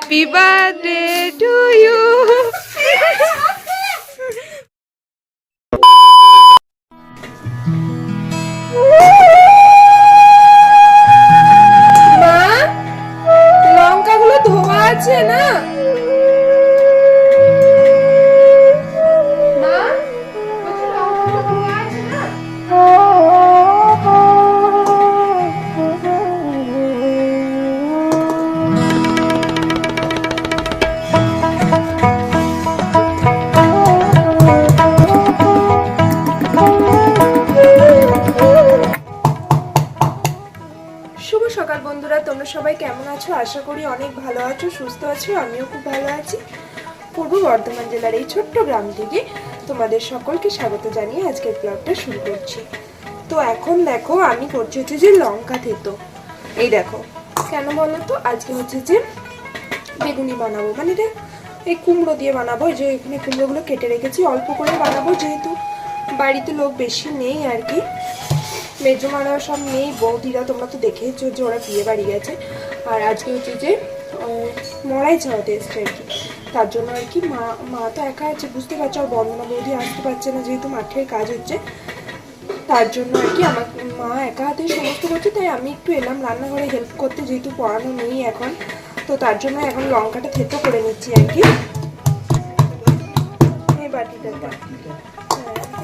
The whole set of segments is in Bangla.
Happy birthday to you. মা, লঙ্কাগুলো ধোয়া আছে না? মা, বলছি লঙ্কাগুলো ধোয়া আছে না? শুভ সকাল বন্ধুরা, তোমরা সবাই কেমন আছো? আশা করি অনেক ভালো আছো, সুস্থ আছো। আমিও খুব ভালো আছি। পূর্ব বর্ধমান জেলার এই ছোট্ট গ্রাম থেকে তোমাদের সকলকে স্বাগত জানিয়ে আজকের ব্লগটা শুরু করছি। তো এখন দেখো আমি করছি হচ্ছে যে লঙ্কা থেতো। এই দেখো, কেন বলো তো, আজকে হচ্ছে যে বেগুনি বানাবো, মানে এটা এই কুমড়ো দিয়ে বানাবো। এই যে এখানে কুমড়োগুলো কেটে রেখেছি, অল্প করে বানাবো, যেহেতু বাড়িতে লোক বেশি নেই আর কি। মেজমারা সব নেই, বৌদিরা তোমরা তো দেখেইছো যে ওরা বিয়ে বাড়ি গেছে। আর আজকে হচ্ছে যে মড়াই চাওয়াতে এসছে আর কি, তার জন্য আর কি মা তো একা আছে, বুঝতে পারছো। আর বন্দনা বৌদি আসতে পারছে না, যেহেতু মাঠের কাজ হচ্ছে, তার জন্য আর কি আমার মা একা হাতে সমস্ত করছে। তাই আমি একটু এলাম রান্নাঘরে হেল্প করতে, যেহেতু পড়ানো নেই এখন। তো তার জন্য এখন লঙ্কাটা থেতো করে নিচ্ছি আর কি। এই বাটিটা,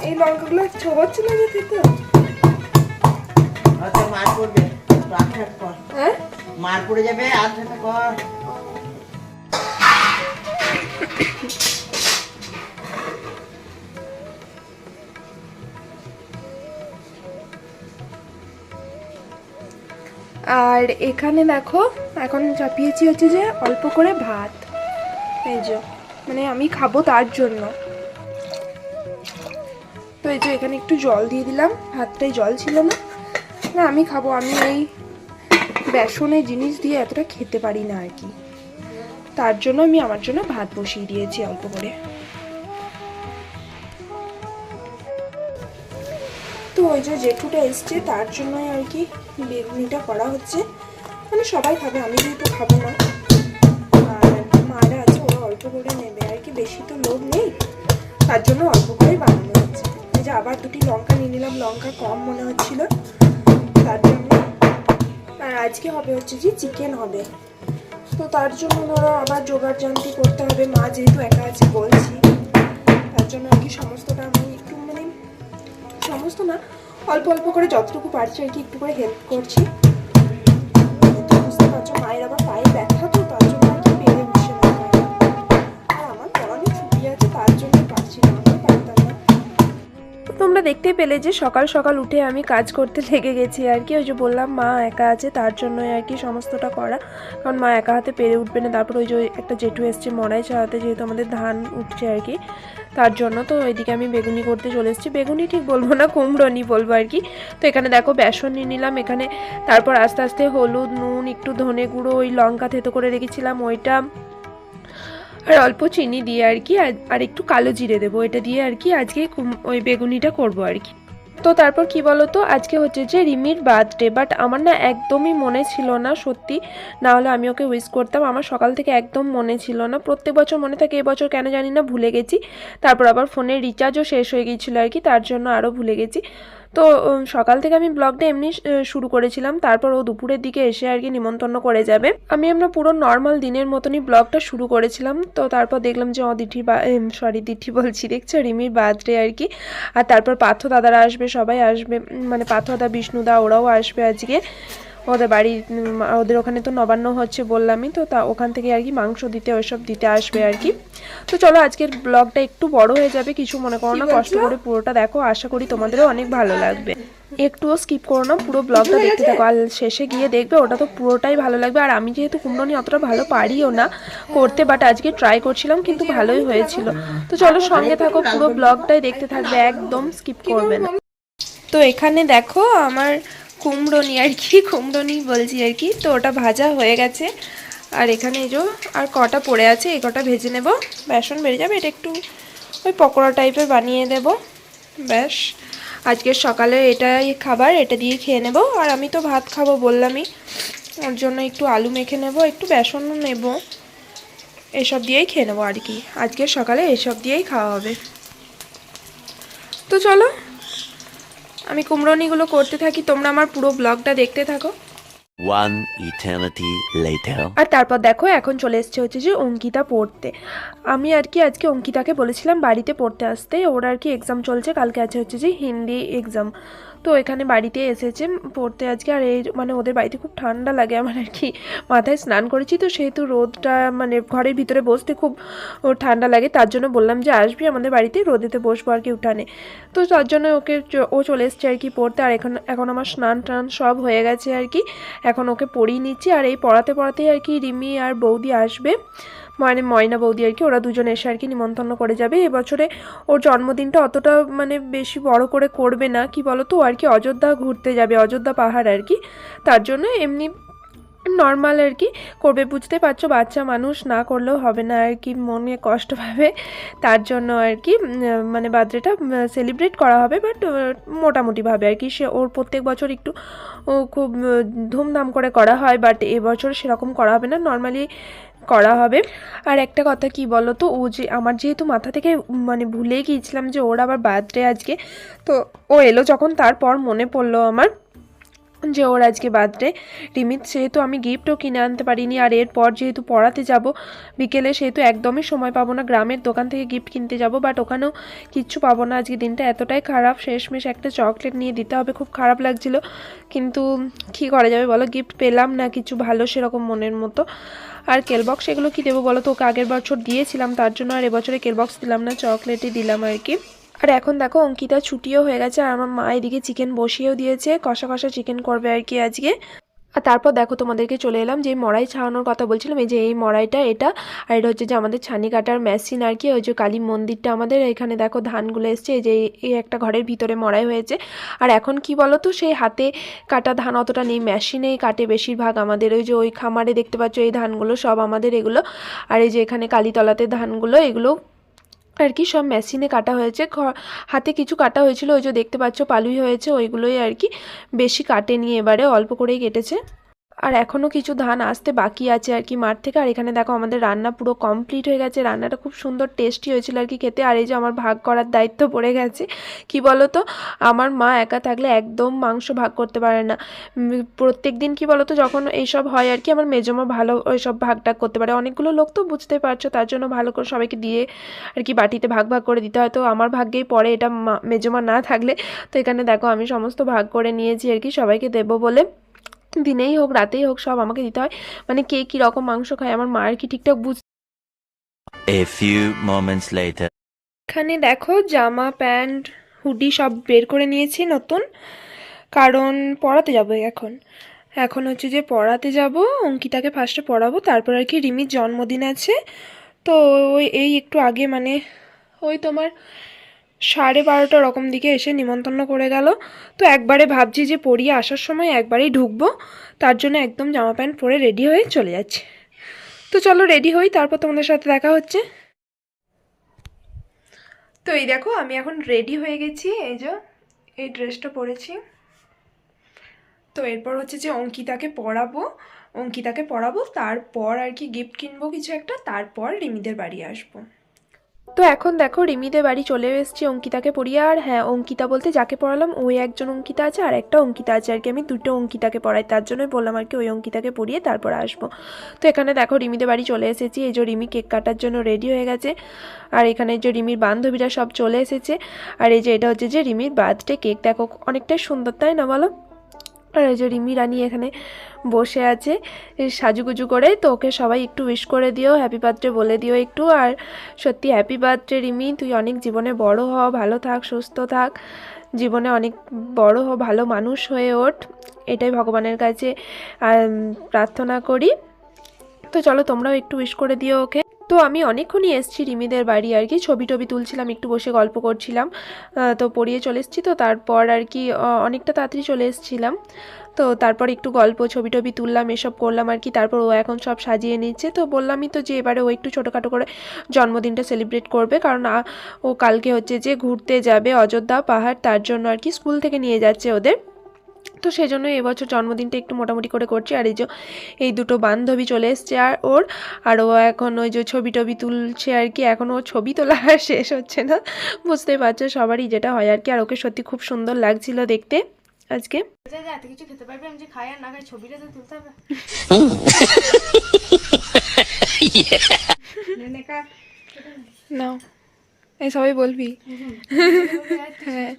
এই লঙ্কাগুলো ছোবাচ্ছে না যে থেতো। আচ্ছা, মার পড়বে, আচ্ছা কর। হ্যাঁ, মার পড়ে যাবে, আচ্ছা কর। আর এখানে দেখো এখন চাপিয়েছি হচ্ছে যে অল্প করে ভাত। এই যে মানে আমি খাবো তার জন্য। তো এই যে এখানে একটু জল দিয়ে দিলাম, ভাতটাই জল ছিল না। না আমি খাবো, আমি এই বেসনের জিনিস দিয়ে এতটা খেতে পারি না আর কি। তার জন্য আমি আমার জন্য ভাত বসিয়ে দিয়েছি অল্প করে। তো ওই যে জেঠুটা এসছে, তার জন্যই আর কি বেগুনিটা করা হচ্ছে। মানে সবাই খাবে, আমি যেহেতু খাবো না। আর মারা আছে, ওরা অল্প করে নেবে আর কি, বেশি তো লোক নেই, তার জন্য অল্প করেই বানানো হচ্ছে। এই যে আবার দুটি লঙ্কা নিয়ে নিলাম, লঙ্কা কম মনে হচ্ছিল তার জন্য। আর আজকে হবে হচ্ছে যে চিকেন হবে, তো তার জন্য ধরো আবার জোগাড় জান্তি করতে হবে। মা যেহেতু একা আছে বলছি, তার জন্য আর কি সমস্তটা আমি একটু মানে সমস্ত না, অল্প অল্প করে যতটুকু পারছি আর কি একটু করে হেল্প করছি। তো বুঝতে পারছো, মায়ের আবার পায়ে ব্যথা, তো তার জন্য আর কি পেরে উঠছে না। আর আমার পড়ানো ছুটি আছে, তার জন্য পারছি না, আমি পারতাম না। তোমরা দেখতেই পেলে যে সকাল সকাল উঠে আমি কাজ করতে লেগে গেছি আর কি। ওই যে বললাম মা একা আছে, তার জন্যই আর কি সমস্তটা করা, কারণ মা একা হাতে পেরে উঠবে না। তারপর ওই যে একটা জেঠু এসছে মড়াই চালাতে, যেহেতু আমাদের ধান উঠছে আর কি, তার জন্য। তো ওইদিকে আমি বেগুনি করতে চলে এসেছি, বেগুনি ঠিক বলবো না, কুমড়োনি বলবো আর কি। তো এখানে দেখো বেসন নিয়ে নিলাম এখানে, তারপর আস্তে আস্তে হলুদ, নুন, একটু ধনে গুঁড়ো, ওই লঙ্কা থেতো করে রেখেছিলাম ওইটা, আর অল্প চিনি দিয়ে আর কি, আর একটু কালো জিরে দেবো, এটা দিয়ে আর কি আজকে ওই বেগুনিটা করবো আর কি। তো তারপর কি বলতো, আজকে হচ্ছে যে রিমির বার্থডে, বাট আমার না একদমই মনে ছিল না সত্যি, না হলে আমি ওকে উইশ করতাম। আমার সকাল থেকে একদম মনে ছিল না, প্রত্যেক বছর মনে থাকে, এবছর কেন জানি না ভুলে গেছি। তারপর আবার ফোনের রিচার্জও শেষ হয়ে গিয়েছিলো আর কি, তার জন্য আরও ভুলে গেছি। তো সকাল থেকে আমি ব্লগটা এমনি শুরু করেছিলাম, তারপর ও দুপুরের দিকে এসে আর কি নিমন্ত্রণ করে যাবে। আমি আমরা পুরো নর্মাল দিনের মতনই ব্লগটা শুরু করেছিলাম। তো তারপর দেখলাম যে দিঠি বলছি, দেখছো, রিমির বার্থডে আর কি। আর তারপর পার্থ দাদারা আসবে, সবাই আসবে, মানে পার্থ দাদা, বিষ্ণুদা, ওরাও আসবে আজকে। ওদের বাড়ি, ওদের ওখানে তো নবান্ন হচ্ছে বললামই তো, তা ওখান থেকে আর কি মাংস দিতে, ওইসব দিতে আসবে আর কি। তো চলো, আজকের ব্লগটা একটু বড় হয়ে যাবে, কিছু মনে করো না, কষ্ট করে পুরোটা দেখো, আশা করি তোমাদেরও অনেক ভালো লাগবে। একটুও স্কিপ করো না, পুরো ব্লগটা দেখতে থাকো, আর শেষে গিয়ে দেখবে ওটা তো পুরোটাই ভালো লাগবে। আর আমি যেহেতু কুমড়োনি অতটা ভালো পারিও না করতে, বাট আজকে ট্রাই করছিলাম, কিন্তু ভালোই হয়েছিল। তো চলো সঙ্গে থাকো, পুরো ব্লগটাই দেখতে থাকবে, একদম স্কিপ করবে না। তো এখানে দেখো আমার কুমড়োনি আর কি, কুমড়োনি বলছি আর কি, তো ওটা ভাজা হয়ে গেছে। আর এখানে এই যে আর কটা পড়ে আছে, এই কটা ভেজে নেব, বেসন বেড়ে যাবে, এটা একটু ওই পকোড়া টাইপের বানিয়ে দেব, ব্যাস। আজকের সকালে এটাই খাবার, এটা দিয়ে খেয়ে নেব। আর আমি তো ভাত খাবো বললামই, ওর জন্য একটু আলু মেখে নেব, একটু বেসনও নেব, এইসব দিয়েই খেয়ে নেবো আর কি। আজকে সকালে এইসব দিয়েই খাওয়া হবে। তো চলো আমি কুমড়োনিগুলো করতে থাকি, তোমরা আমার পুরো ব্লগটা দেখতে থাকো। One eternity later. আর তারপর দেখো এখন চলে এসছে হচ্ছে যে অঙ্কিতা পড়তে। আমি আর কি আজকে অঙ্কিতাকে বলেছিলাম বাড়িতে পড়তে আসতে, ওর আর কি এক্সাম চলছে, কালকে আছে হচ্ছে যে হিন্দি এক্সাম। তো এখানে বাড়িতে এসেছে পড়তে আজকে। আর এই মানে ওদের বাড়িতে খুব ঠান্ডা লাগে আমার আর কি, মাথায় স্নান করেছি তো সেহেতু রোদটা মানে ঘরের ভিতরে বসতে খুব ঠান্ডা লাগে, তার জন্য বললাম যে আসবি আমাদের বাড়িতে, রোদেতে বসবো আর কি উঠানে। তো তার জন্য ও চলে এসছে আর কি পড়তে। আর এখন আমার স্নান টান সব হয়ে গেছে আর কি, এখন ওকে পড়িয়ে নিচ্ছি। আর এই পড়াতেই আর কি রিমি আর বৌদি আসবে, মানে ময়না বৌদি আর কি, ওরা দুজন এসে আর কি নিমন্ত্রণ করে যাবে। এবছরে ওর জন্মদিনটা অতটা মানে বেশি বড় করে করবে না, কি বলো তো, আর কি অযোধ্যা ঘুরতে যাবে, অযোধ্যা পাহাড় আর কি, তার জন্য এমনি নর্মাল আর কি করবে। বুঝতে পারছো বাচ্চা মানুষ, না করলেও হবে না আর কি, মনে কষ্ট পাবে, তার জন্য আর কি মানে বার্থডেটা সেলিব্রেট করা হবে, বাট মোটামুটিভাবে আর কি। সে ওর প্রত্যেক বছর একটু খুব ধুমধাম করে করা হয়, বাট এবছর সেরকম করা হবে না, নর্মালি করা হবে। আর একটা কথা কি বলো তো, ও যে আমার যেহেতু মাথা থেকে মানে ভুলে গিয়েছিলাম যে ওর আবার বার্থডে আজকে, তো ও এলো যখন তারপর মনে পড়লো আমার যে ওর আজকে বার্থডে। রিমিত সেহেতু আমি গিফটও কিনে আনতে পারিনি, আর এরপর যেহেতু পড়াতে যাব বিকেলে, সেহেতু একদমই সময় পাবো না, গ্রামের দোকান থেকে গিফট কিনতে যাব, বাট ওখানেও কিচ্ছু পাবো না। আজকে দিনটা এতটাই খারাপ, শেষমেশ একটা চকলেট নিয়ে দিতে হবে, খুব খারাপ লাগছিল, কিন্তু কী করা যাবে বলো, গিফট পেলাম না কিছু ভালো সেরকম মনের মতো। আর কেলবক্স এগুলো কি দেবো বলো তো, ওকে আগের বছর দিয়েছিলাম তার জন্য, আর এবছরে কেলবক্স দিলাম না, চকলেটই দিলাম আর কি। আর এখন দেখো অঙ্কিতা ছুটিও হয়ে গেছে, আর আমার মা এদিকে চিকেন বসিয়েও দিয়েছে, কষা কষা চিকেন করবে আর কি আজকে। আর তারপর দেখো তোমাদেরকে চলে এলাম যে মড়াই ছাড়ানোর কথা বলছিলাম, এই যে এই মড়াইটা এটা, আর এটা হচ্ছে যে আমাদের ছানি কাটার মেশিন আর কি। ওই যে কালী মন্দিরটা আমাদের এখানে দেখো ধানগুলো এসছে, এই যে এই একটা ঘরের ভিতরে মড়াই হয়েছে। আর এখন কি বলো তো, সেই হাতে কাটা ধান অতটা নেই, মেশিনেই কাটে বেশিরভাগ আমাদের। ওই যে ওই খামারে দেখতে পাচ্ছ এই ধানগুলো সব আমাদের এগুলো, আর এই যে এখানে কালীতলাতে ধানগুলো এগুলো আর কি সব মেশিনে কাটা হয়েছে, হাতে কিছু কাটা হয়েছিল, ওই যে দেখতে পাচ্ছ পালুই হয়েছে, ওইগুলোই আর কি, বেশি কাটেনি এবারে, অল্প করেই কেটেছে। আর এখনও কিছু ধান আসতে বাকি আছে আর কি মাঠ থেকে। আর এখানে দেখো আমাদের রান্না পুরো কমপ্লিট হয়ে গেছে, রান্নাটা খুব সুন্দর টেস্টি হয়েছিল আর কি খেতে। আর এই যে আমার ভাগ করার দায়িত্ব পড়ে গেছে, কি বলো তো, আমার মা একা থাকলে একদম মাংস ভাগ করতে পারে না। প্রত্যেক দিন কি বলো তো যখন এইসব হয় আর কি, আমার মেজমা ভালো ওইসব ভাগ টাগ করতে পারে, অনেকগুলো লোক তো বুঝতে পারছো, তার জন্য ভালো করে সবাইকে দিয়ে আর কি বাটিতে ভাগ ভাগ করে দিতে হয়। তো আমার ভাগ্যেই পড়ে এটা, মেজমা না থাকলে। তো এখানে দেখো আমি সমস্ত ভাগ করে নিয়েছি আর কি, সবাইকে দেবো বলে, দিনেই হোক রাতেই হোক সব আমাকে দিতে হয়, মানে কে কী রকম মাংস খায় আমার মা আর কি ঠিকঠাক A few moments later. এখানে দেখো জামা প্যান্ট হুডি সব বের করে নিয়েছি নতুন, কারণ পড়াতে যাবো এখন হচ্ছে যে পড়াতে যাব, অঙ্কিতাকে ফার্স্টে পড়াবো, তারপর আর কি রিমির জন্মদিন আছে। তো ওই এই একটু আগে মানে ওই তোমার 12:30 রকম দিকে এসে নিমন্ত্রণ করে গেল। তো একবারে ভাবছি যে পড়িয়ে আসার সময় একবারেই ঢুকবো, তার জন্য একদম জামা প্যান্ট পরে রেডি হয়ে চলে যাচ্ছে। তো চলো রেডি হই, তারপর তোমাদের সাথে দেখা হচ্ছে। তো এই দেখো আমি এখন রেডি হয়ে গেছি, এই যে এই ড্রেসটা পরেছি। তো এরপর হচ্ছে যে অঙ্কিতাকে পড়াবো, তারপর আর কি গিফট কিনবো কিছু একটা, তারপর রিমিদের বাড়ি আসবো। তো এখন দেখো রিমিদের বাড়ি চলে এসেছি অঙ্কিতাকে পড়িয়ে। আর হ্যাঁ, অঙ্কিতা বলতে যাকে পড়ালাম ওই একজন অঙ্কিতা আছে, আর একটা অঙ্কিতা আছে আর কি, আমি দুটো অঙ্কিতাকে পড়াই, তার জন্যই বললাম আর কি ওই অঙ্কিতাকে পড়িয়ে তারপর আসবো। তো এখানে দেখো রিমিদের বাড়ি চলে এসেছি, এই যে রিমি কেক কাটার জন্য রেডি হয়ে গেছে, আর এখানে যে রিমির বান্ধবীরা সব চলে এসেছে। আর এই যে এটা হচ্ছে যে রিমির বার্থডে কেক, দেখো অনেকটাই সুন্দর তাই না বলো। আর এই যে রিমি রানী এখানে বসে আছে সাজুগুজু করে, তো ওকে সবাই একটু উইশ করে দিও, হ্যাপি বার্থডে বলে দিও একটু। আর সত্যি হ্যাপি বার্থডে রিমি, তুই অনেক জীবনে বড় হ, ভালো থাক, সুস্থ থাক, জীবনে অনেক বড় হ, ভালো মানুষ হয়ে ওঠ, এটাই ভগবানের কাছে প্রার্থনা করি। তো চলো তোমরাও একটু উইশ করে দিও ওকে। তো আমি অনেকক্ষণই এসেছি রিমিদের বাড়ি আর কি, ছবি টবি তুলছিলাম, একটু বসে গল্প করছিলাম, তো পড়িয়ে চলে এসেছি। তো তারপর আর কি অনেকটা তাড়াতাড়ি চলে এসেছিলাম, তো তারপর একটু গল্প ছবি টবি তুললাম, এসব করলাম আর কি। তারপর ও এখন সব সাজিয়ে নিচ্ছে, তো বললামই তো যে এবারে ও একটু ছোটোখাটো করে জন্মদিনটা সেলিব্রেট করবে, কারণ ও কালকে হচ্ছে যে ঘুরতে যাবে অযোধ্যা পাহাড়, তার জন্য আর কি স্কুল থেকে নিয়ে যাচ্ছে ওদের। তো সেই জন্য এবছর জন্মদিনটা একটু মোটামুটি করে করছি। আর এই দুটো বান্ধবী চলে এসছে আর ও এখন ওই যে ছবি টবি তুলছে আর কি। এখন ও ছবি তোলা আর শেষ হচ্ছে না, বুঝতেই পারছো সবারই যেটা হয় আর কি। আর ওকে সত্যি খুব সুন্দর লাগছিল দেখতে আজকে। এত কিছু খেতে পারবে, আমি যে খাই আর না খাই ছবিটা তো তুলতে হবে। না এই সবাই বলবি। হ্যাঁ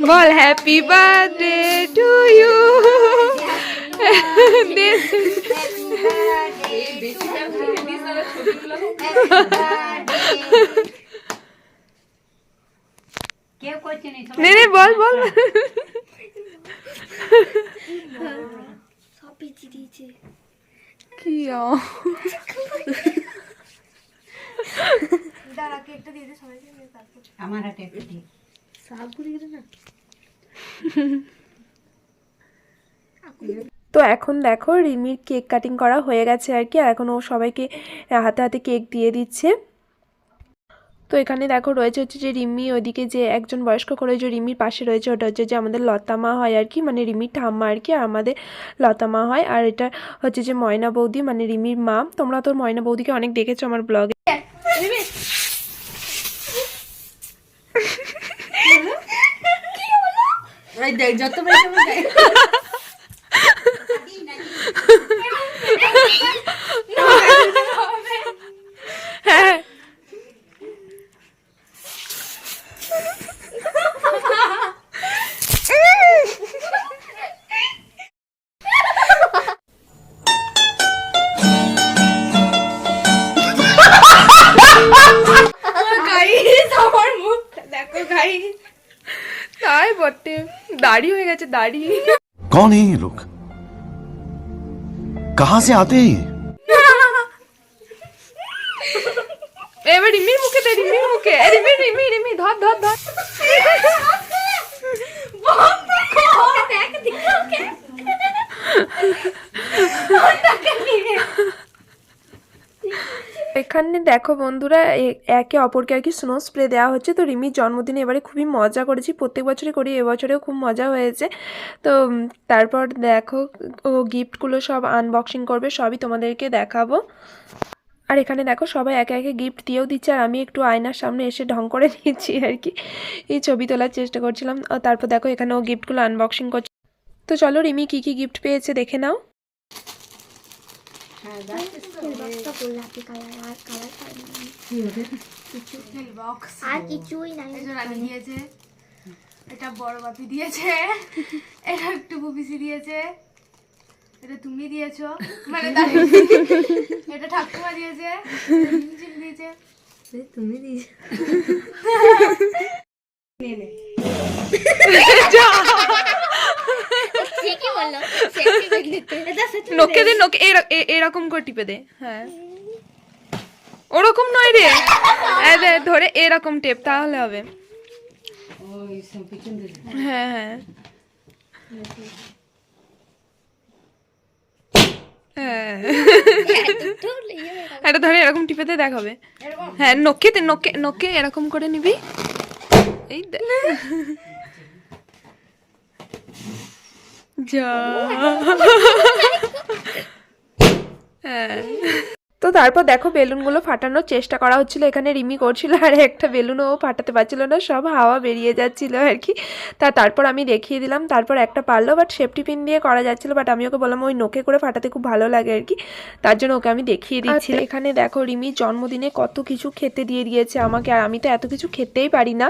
বল হ্যাপি বার্থডে টু ইউ। কেউ করছে নি নে নে বল বল। সব পিছিয়ে দিয়েছে। কি দাঁড়া কেকটা দিয়ে দে সবাইকে, তারপর আমার হাতে একটু দিই। সব ঘুরে গেলে না। তো এখন দেখো রিমির কেক কাটিং করা হয়ে গেছে আর কি। আর এখন ও সবাইকে হাতে হাতে কেক দিয়ে দিচ্ছে। তো এখানে দেখো রয়েছে হচ্ছে যে রিমি, ওইদিকে যে একজন বয়স্ক করে যে রিমির পাশে রয়েছে ওটা হচ্ছে যে আমাদের লতা মা হয় আর কি, মানে রিমির ঠাম্মা আর কি। আর আমাদের লতা মা হয়। আর এটা হচ্ছে যে ময়না বৌদি, মানে রিমির মা। তোমরা তো ময়না বৌদিকে অনেক দেখেছো আমার ব্লগে। যত হ্যাঁ আমার মুখ দেখো গাইস, তাই বটে দাড়ি হয়ে গেছে দাড়ি। कौन है ये लोग? कहां से आते हैं ये? এবার রিমির মুখে দে, রিমির মুখে। রিমি রিমি রিমি ধর ধর ধর। এখানে দেখো বন্ধুরা একে অপরকে আর কি স্নো স্প্রে দেওয়া হচ্ছে। তো রিমির জন্মদিনে এবারে খুবই মজা করেছি, প্রত্যেক বছরই করি, এবছরেও খুব মজা হয়েছে। তো তারপর দেখো ও গিফটগুলো সব আনবক্সিং করবে, সবই তোমাদেরকে দেখাবো। আর এখানে দেখো সবাই একে একে গিফট দিয়েও দিচ্ছে, আর আমি একটু আয়নার সামনে এসে ঢং করে নিয়েছি আর কি, এই ছবি তোলার চেষ্টা করছিলাম। আর তারপর দেখো এখানে ও গিফটগুলো আনবক্সিং করছে। তো চলো রিমি কি কি গিফট পেয়েছে দেখে নাও। আর কিছুই নাই। রানী দিয়েছে, এটা বড় বাপি দিয়েছে, এটা একটু বুবিসি দিয়েছে, এটা তুমি দিয়েছো, মানে এটা ঠাকুমা দিয়েছে, দিয়েছে, তুমি দিয়েছো। নোকে দে, নোকে এরকম করে টিপে দে। হ্যাঁ ওরকম নয় রে, ধরে এরকম টেপ তাহলে হবে। হ্যাঁ হ্যাঁ এটা ধরে এরকম টিপে দে দেখাবে। হ্যাঁ নোকে দে, নোকে নোকে এরকম করে নিবি। এই যা হ্যাঁ। তো তারপর দেখো বেলুনগুলো ফাটানোর চেষ্টা করা হচ্ছিল, এখানে রিমি করছিল, আর একটা বেলুনও ফাটাতে পারছিল না, সব হাওয়া বেরিয়ে যাচ্ছিল আর কি। তারপর আমি দেখিয়ে দিলাম, তারপর একটা পারলো, বাট সেফটি পিন দিয়ে করা যাচ্ছিল, বাট আমি ওকে বললাম ওই নোকে করে ফাটাতে খুব ভালো লাগে আর কি, তার জন্য ওকে আমি দেখিয়ে দিচ্ছি। এখানে দেখো রিমির জন্মদিনে কত কিছু খেতে দিয়ে দিয়েছে আমাকে, আর আমি তো এত কিছু খেতেই পারি না।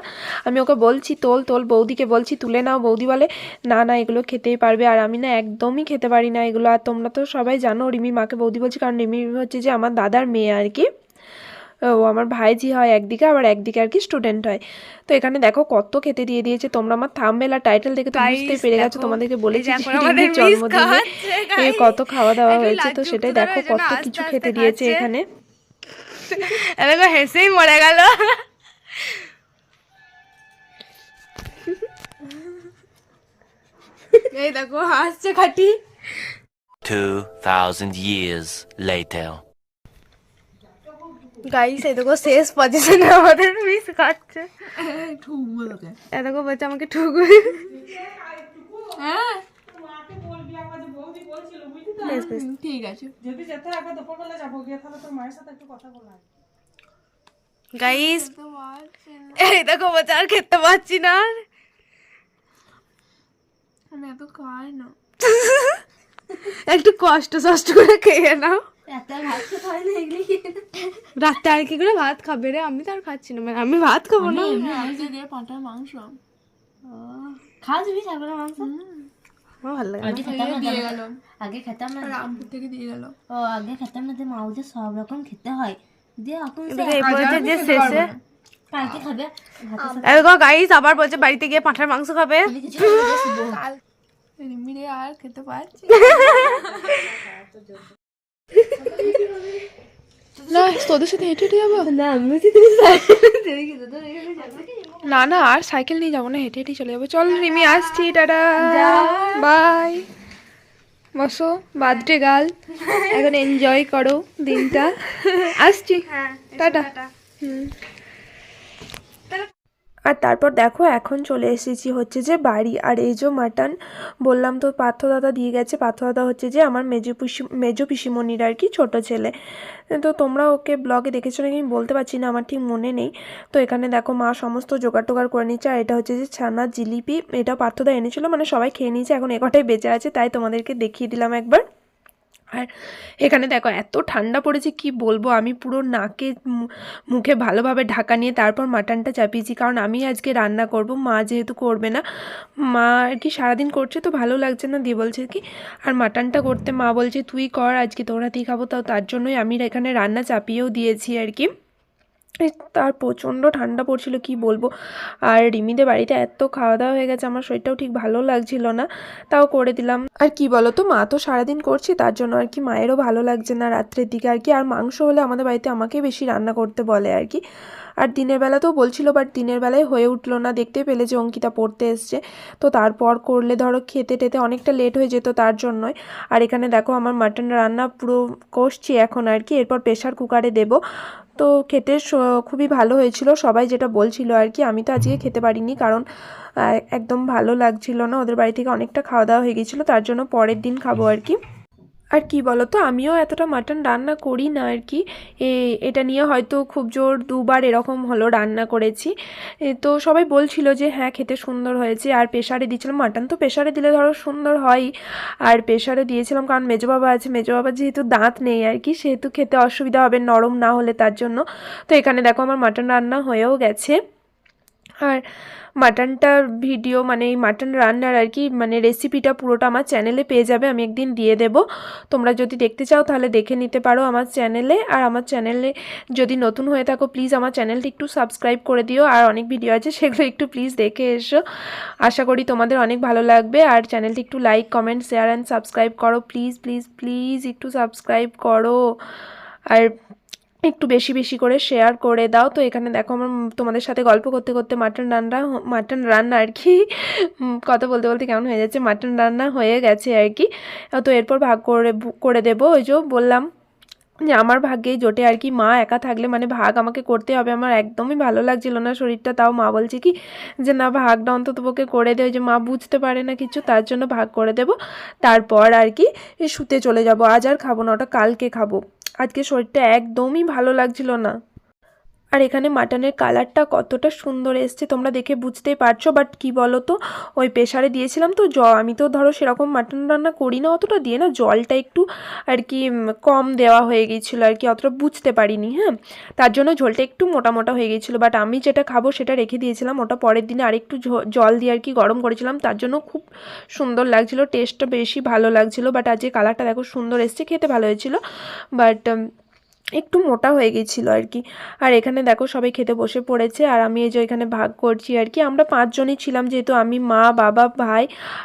আমি ওকে বলছি তোল তোল, বৌদিকে বলছি তুলে নাও, বৌদি বলে না না এগুলো খেতেই পারবে, আর আমি না একদমই খেতে পারি না এগুলো। আর তোমরা তো সবাই জানো রিমির মাকে বৌদি বলছি, কারণ রিমি হচ্ছে যে আমার দাদার মেয়ে আর কি, ও আমার ভাইজি হয় একদিকে, আবার একদিকে আর কি স্টুডেন্ট হয়। তো এখানে দেখো কত খেতে দিয়ে দিয়েছে, তোমরা আমার থাম্বনেল আর টাইটেল দেখে তো বুঝতেই পেরে গেছো, তোমাদেরকে বলেছি রিমির জন্মদিনে কত খাওয়া দাওয়া হয়েছে। তো সেটাই দেখো কত কিছু খেতে দিয়েছে এখানে, দেখো হেসেই মরে গেল। এই দেখো হাসছে খাটি। 2000 years later. গাইস এই দেখো শেষ পজিশনে আমাদের মিস খাচ্ছে। এ দেখো বলছে আমাকে ঠুকু। হ্যাঁ ঠিক আছে গাইস, এই দেখো বলছে আর খেতে পারছি না। আমি এত খাই না, একটু কষ্ট করে খেয়ে নাও। রাতে আর কি করে ভাত খাবে রে? আমি তো আর খাচ্ছি না, মানে আমি ভাত খাবো না। পাঁঠার মাংস খাও তুমি ছাগলের মাংস? আমার ভালো লাগে আগে খেতাম না, আগে খেতাম না, রামপুর থেকে দিয়ে গেল। ও আগে খেতাম না, যে মা বলছে সব রকম খেতে হয়, দিয়ে এখন যে শেষে কালকে খাবে গাইস আবার বলছে বাড়িতে গিয়ে পাঁঠার মাংস খাবে। আর খেতে পারছি না, তোদের সাথে হেঁটে হেঁটে যাবো না। না আর সাইকেল নিয়ে যাবো না, হেঁটে হেঁটে চলে যাবো। চল রিমি, আসছি, টাটা বাই। বসো, বার্থডে গার্ল, এখন এনজয় করো দিনটা। আসছি, টাটা। আর তারপর দেখো এখন চলে এসেছি হচ্ছে যে বাড়ি। আর এই যে মাটন বললাম তো পার্থ দাদা দিয়ে গেছে। পার্থ দাদা হচ্ছে যে আমার মেজো পিসিমণির আর কি ছোটো ছেলে। তো তোমরা ওকে ব্লগে দেখেছো নাকি আমি বলতে পারছি না, আমার ঠিক মনে নেই। তো এখানে দেখো মা সমস্ত জোগাড় টোগাড় করে নিচ্ছে। আর এটা হচ্ছে যে ছানা জিলিপি, এটা পার্থদা এনেছিলো, মানে সবাই খেয়ে নিয়েছে, এখন একটাই বেঁচে আছে, তাই তোমাদেরকে দেখিয়ে দিলাম একবার। আর এখানে দেখো এত ঠান্ডা পড়েছে কি বলবো, আমি পুরো নাকে মুখে ভালোভাবে ঢাকা নিয়ে তারপর মাটনটা চাপিয়েছি, কারণ আমি আজকে রান্না করব, মা যেহেতু করবে না। মা আর কি সারাদিন করছে তো ভালো লাগছে না, দিয়ে বলছে কি আর মাটনটা করতে মা বলছে তুই কর, আজকে তোর হাতেই খাবো। তার জন্যই আমি এখানে রান্না চাপিয়েও দিয়েছি আর কি। তার প্রচণ্ড ঠান্ডা পড়ছিল কি বলবো। আর রিমিদের বাড়িতে এত খাওয়া দাওয়া হয়ে গেছে, আমার শরীরটাও ঠিক ভালো লাগছিল না, তাও করে দিলাম। আর কি বলো তো, মা তো সারাদিন করছি, তার জন্য আর কি মায়েরও ভালো লাগছে না রাত্রের দিকে আর কি। আর মাংস হলে আমাদের বাড়িতে আমাকেই বেশি রান্না করতে বলে আর কি। আর দিনের বেলাতেও বলছিল, বাট দিনের বেলায় হয়ে উঠলো না, দেখতে পেলে যে অঙ্কিতা পড়তে এসছে, তো তারপর করলে ধরো খেতে টেতে অনেকটা লেট হয়ে যেত, তার জন্যই। আর এখানে দেখো আমার মাটন রান্না পুরো কষছি এখন আর কি, এরপর প্রেশার কুকারে দেবো। তো খেতে খুবই ভালো হয়েছিল, সবাই যেটা বলছিল আর কি। আমি তো আজকে খেতে পারিনি, কারণ একদম ভালো লাগছিল না, ওদের বাড়ি থেকে অনেকটা খাওয়া দাওয়া হয়ে গেছিলো, তার জন্য পরের দিন খাবো আর কি। আর কি বলো তো, আমিও এতটা মাটন রান্না করি না আর কি। এটা নিয়ে হয়তো খুব জোর 2বার এরকম হলো রান্না করেছি। তো সবাই বলছিল যে হ্যাঁ খেতে সুন্দর হয়েছে। আর প্রেশারে দিয়েছিলাম, মাটন তো প্রেশারে দিলে ধরো সুন্দর হয়। আর প্রেশারে দিয়েছিলাম কারণ মেজো বাবা আছে, মেজো বাবার যেহেতু দাঁত নেই আর কি, সেহেতু খেতে অসুবিধা হবে নরম না হলে, তার জন্য। তো এখানে দেখো আমার মাটন রান্না হয়েও গেছে। আর মাটনটার ভিডিও, মানে এই মাটন রান্নার আর কি মানে রেসিপিটা পুরোটা আমার চ্যানেলে পেয়ে যাবে, আমি একদিন দিয়ে দেব। তোমরা যদি দেখতে চাও তাহলে দেখে নিতে পারো আমার চ্যানেলে। আর আমার চ্যানেলে যদি নতুন হয়ে থাকো প্লিজ আমার চ্যানেলটি একটু সাবস্ক্রাইব করে দিও, আর অনেক ভিডিও আছে সেগুলো একটু প্লিজ দেখে এসো, আশা করি তোমাদের অনেক ভালো লাগবে। আর চ্যানেলটি একটু like comment share and subscribe করো, প্লিজ প্লিজ প্লিজ একটু সাবস্ক্রাইব করো, আর একটু বেশি বেশি করে শেয়ার করে দাও। তো এখানে দেখো আমার তোমাদের সাথে গল্প করতে করতে মাটন রান্না আর কি, কথা বলতে বলতে কেমন হয়ে যাচ্ছে, মাটন রান্না হয়ে গেছে আর কি। তো এরপর ভাগ করে দেবো। ওই যে বললাম যে আমার ভাগ্যেই জোটে আর কি, মা একা থাকলে মানে ভাগ আমাকে করতে হবে। আমার একদমই ভালো লাগছিল না শরীরটা, তাও মা বলছে কি যে না ভাগটা অন্তত পক্ষে করে দেয়, যে মা বুঝতে পারে না কিছু, তার জন্য ভাগ করে দেব। তারপর আর কি শুতে চলে যাব, আজ আর খাবো না, ওটা কালকে খাবো। আজকে শরীরটা একদমই ভালো লাগছিল না। আর এখানে মাটনের কালারটা কতটা সুন্দর এসছে তোমরা দেখে বুঝতেই পারছো। বাট কি বলো তো, ওই প্রেশারে দিয়েছিলাম তো আমি তো ধরো সেরকম মাটন রান্না করি না অতটা দিয়ে, না জলটা একটু আর কি কম দেওয়া হয়ে গিয়েছিলো আর কি, অতটা বুঝতে পারিনি। হ্যাঁ, তার জন্য ঝোলটা একটু মোটা মোটা হয়ে গিয়েছিলো। বাট আমি যেটা খাবো সেটা রেখে দিয়েছিলাম, ওটা পরের দিনে আরেকটু জল দিয়ে আর কি গরম করেছিলাম, তার জন্য খুব সুন্দর লাগছিলো, টেস্টটা বেশি ভালো লাগছিলো। বাট আজকে কালারটা দেখো সুন্দর এসছে, খেতে ভালো হয়েছিল, বাট একটু মোটা হয়ে গেছিলো আর কি। আর এখানে দেখো সবাই খেতে বসে পড়েছে, আর আমি এই যে এখানে ভাগ করছি আর কি। আমরা 5 জনই ছিলাম, যেহেতু আমি, মা, বাবা, ভাই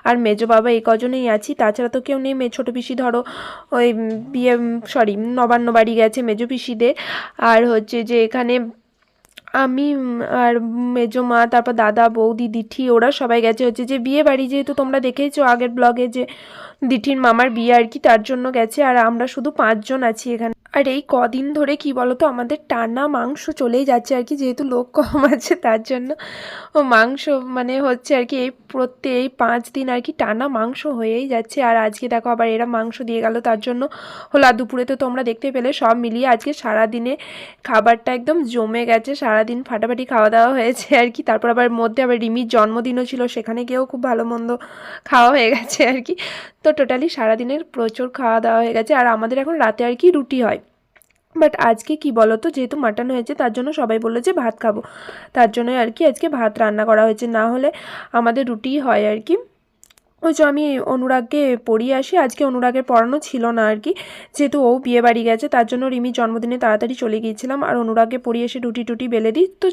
আর মেজো বাবা এই কজনেই আছি, তাছাড়া তো কেউ নেই। ছোটো পিসি ধরো ওই নবান্ন বাড়ি গেছে মেজো পিসিদের। আর হচ্ছে যে এখানে আমি আর মেজো মা, তারপর দাদা, বৌদি, দিঠি, ওরা সবাই গেছে হচ্ছে যে বিয়ে বাড়ি, যেহেতু তোমরা দেখেইছো আগের ব্লগে যে দিঠির মামার বিয়ে আর কি, তার জন্য গেছে। আর আমরা শুধু 5 জন আছি এখানে। আর এই কদিন ধরে কি বলো তো আমাদের টানা মাংস চলেই যাচ্ছে আর কি, যেহেতু লোক কম আছে তার জন্য মাংস মানে হচ্ছে আর কি এই 5 দিন আর কি টানা মাংস হয়েই যাচ্ছে। আর আজকে দেখো আবার এরা মাংস দিয়ে গেল, তার জন্য হলো। আর দুপুরে তো তোমরা দেখতে পেলে, সব মিলিয়ে আজকে সারাদিনে খাবারটা একদম জমে গেছে, সারাদিন ফাটাফাটি খাওয়া দাওয়া হয়েছে আর কি। তারপর আবার মধ্যে আবার রিমির জন্মদিনও ছিল, সেখানে গিয়েও খুব ভালো মন্দ খাওয়া হয়ে গেছে আর কি। তো টোটালি সারাদিনের প্রচুর খাওয়া দাওয়া হয়ে গেছে। আর আমাদের এখন রাতে আর কি রুটি হয়, বাট আজকে কি বলো তো, যেহেতু মাটন হয়েছে তার জন্য সবাই বললো যে ভাত খাবো, তার জন্যই আর কি আজকে ভাত রান্না করা হয়েছে, না হলে আমাদের রুটিই হয় আর কি। ওই যে আমি অনুরাগকে পড়িয়ে আসি, আজকে অনুরাগের পড়ানো ছিল না আর কি, যেহেতু ও বিয়ে বাড়ি গেছে তার জন্য রিমির জন্মদিনে তাড়াতাড়ি চলে গিয়েছিলাম, আর অনুরাগকে পড়িয়ে এসে রুটি টুটি বেলে দিই। তো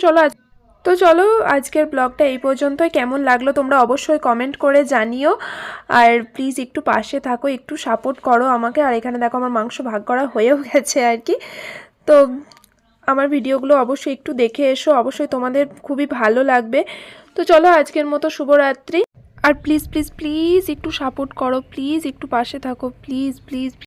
চলো আজকের ব্লগটা এই পর্যন্তই। কেমন লাগলো তোমরা অবশ্যই কমেন্ট করে জানিও, আর প্লিজ একটু পাশে থাকো, একটু সাপোর্ট করো আমাকে। আর এখানে দেখো আমার মাংস ভাগ করা হয়েও গেছে আর কি। তো আমার ভিডিওগুলো অবশ্যই একটু দেখে এসো, অবশ্যই তোমাদের খুবই ভালো লাগবে। তো চলো আজকের মতো শুভরাত্রি। আর প্লিজ প্লিজ প্লিজ একটু সাপোর্ট করো, প্লিজ একটু পাশে থাকো, প্লিজ প্লিজ।